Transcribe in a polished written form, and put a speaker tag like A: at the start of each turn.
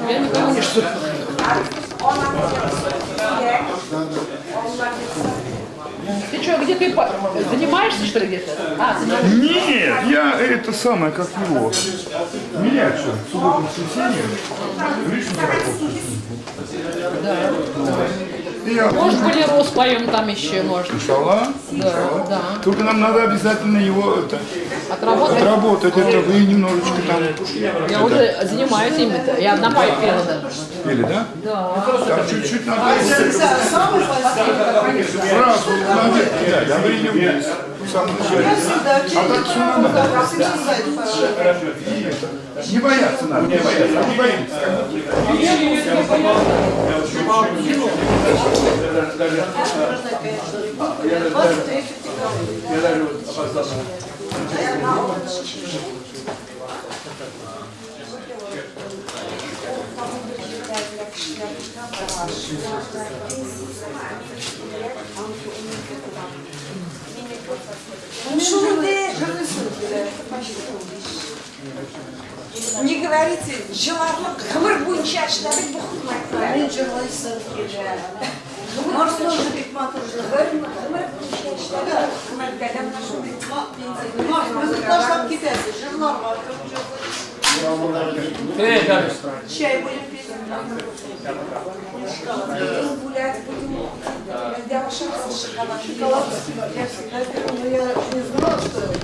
A: Я не помню, что. Ты что, где ты занимаешься, что ли, где-то? А, занимаешься?
B: Нет, я это самое, как его. Меня что, в субботу, воскресенье.
A: Да.
B: Я
A: Может, болеро споем там еще, может.
B: Иншалла.
A: Да, да.
B: Только нам надо обязательно его
A: Отработать.
B: Это вы немножечко там
A: Я уже занимаюсь ими-то. Я на май пела даже.
B: пели, да?
A: Да.
B: Там чуть-чуть надо фразу надо кидать, а вы ее вниз. В самом начале. А так все надо. Не бояться надо, не бояться. А не боитесь.
C: Я даже опоздал.
D: Не говорите, желарлық қымыр бойынша ашылады бұқытмайды. Мен жырлайсың кеді. Может, нужно қымыр бойынша ашылады. Может, ташлап кетеді, жырлар бар. Чай будем пить. Гулять будем. Я шоколад. Я всегда, я не знала, что это.